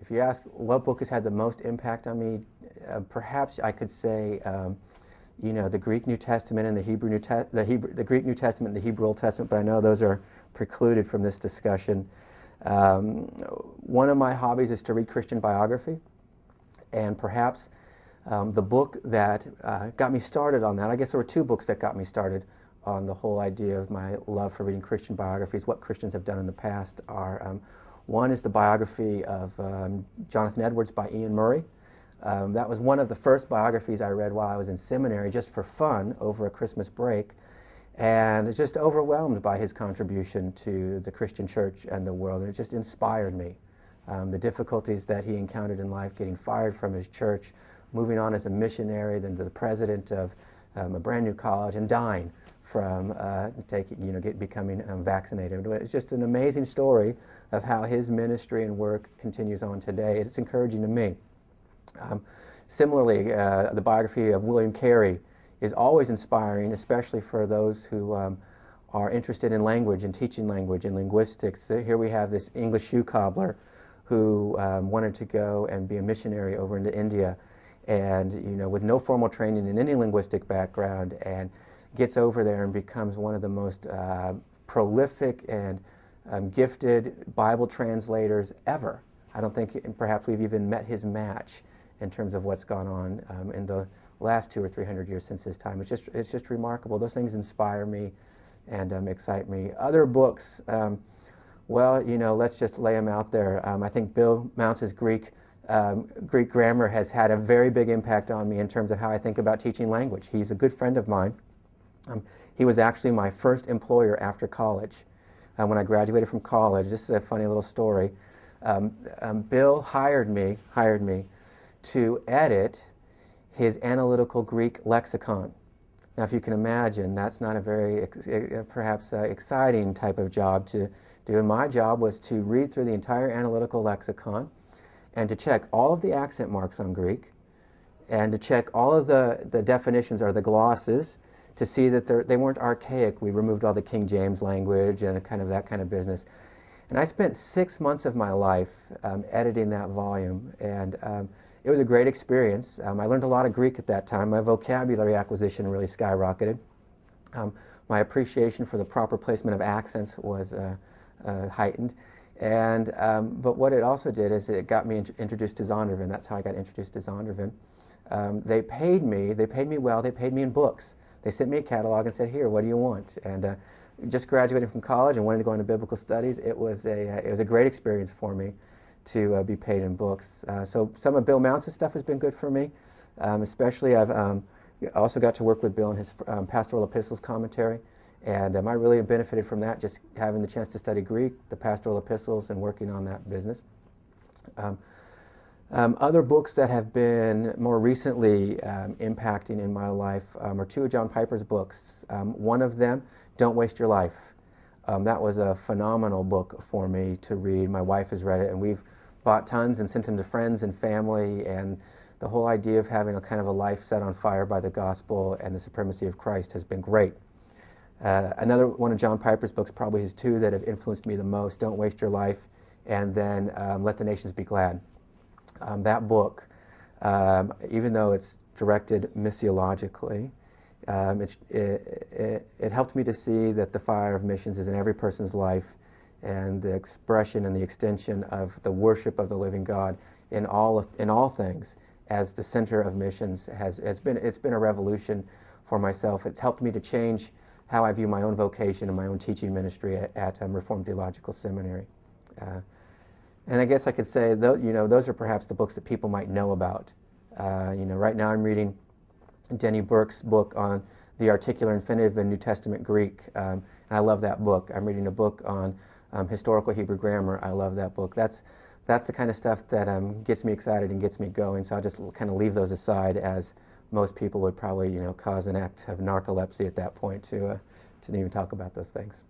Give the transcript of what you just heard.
if you ask what book has had the most impact on me, perhaps I could say, the Greek New Testament and the Greek New Testament and the Hebrew Old Testament, but I know those are precluded from this discussion. One of my hobbies is to read Christian biography, and perhaps the book that got me started on that, I guess there were two books that got me started on the whole idea of my love for reading Christian biographies, what Christians have done in the past, are one is the biography of Jonathan Edwards by Ian Murray. That was one of the first biographies I read while I was in seminary, just for fun, over a Christmas break, and just overwhelmed by his contribution to the Christian church and the world, and it just inspired me. The difficulties that he encountered in life, getting fired from his church, moving on as a missionary, then to the president of a brand new college, and dying from becoming vaccinated. It's just an amazing story of how his ministry and work continues on today. It's encouraging to me. Similarly, the biography of William Carey is always inspiring, especially for those who are interested in language and teaching language and linguistics. Here we have this English shoe cobbler who wanted to go and be a missionary over into India, and with no formal training in any linguistic background, and gets over there and becomes one of the most prolific and gifted Bible translators ever. I don't think perhaps we've even met his match in terms of what's gone on in the last 200 or 300 years since his time. It's just remarkable. Those things inspire me and excite me. Other books, let's just lay them out there. I think Bill Mounce's Greek grammar has had a very big impact on me in terms of how I think about teaching language. He's a good friend of mine. He was actually my first employer after college. When I graduated from college, this is a funny little story. Bill hired me to edit his analytical Greek lexicon. Now, if you can imagine, that's not a very perhaps exciting type of job to do. And my job was to read through the entire analytical lexicon and to check all of the accent marks on Greek and to check all of the definitions or the glosses to see that they weren't archaic. We removed all the King James language and that kind of business. And I spent 6 months of my life editing that volume, and it was a great experience. I learned a lot of Greek at that time. My vocabulary acquisition really skyrocketed. My appreciation for the proper placement of accents was heightened. But what it also did is it got me introduced to Zondervan. That's how I got introduced to Zondervan. They paid me well, they paid me in books. They sent me a catalog and said, "Here, what do you want?" And just graduated from college and wanted to go into biblical studies. It was a great experience for me to be paid in books. So some of Bill Mounce's stuff has been good for me. Especially I've also got to work with Bill in his pastoral epistles commentary. And I really have benefited from that, just having the chance to study Greek, the pastoral epistles, and working on that business. Other books that have been more recently impacting in my life are two of John Piper's books. One of them, Don't Waste Your Life. That was a phenomenal book for me to read. My wife has read it, and we've bought tons and sent them to friends and family, and the whole idea of having a kind of a life set on fire by the gospel and the supremacy of Christ has been great. Another one of John Piper's books, probably his two that have influenced me the most, Don't Waste Your Life, and then Let the Nations Be Glad. That book, even though it's directed missiologically, it helped me to see that the fire of missions is in every person's life, and the expression and the extension of the worship of the living God in all things as the center of missions it's been a revolution for myself. It's helped me to change how I view my own vocation and my own teaching ministry at Reformed Theological Seminary. And I guess I could say, those are perhaps the books that people might know about. Right now I'm reading Denny Burke's book on the articular infinitive in New Testament Greek, and I love that book. I'm reading a book on historical Hebrew grammar. I love that book. That's the kind of stuff that gets me excited and gets me going, so I'll just kind of leave those aside, as most people would probably cause an act of narcolepsy at that point to even talk about those things.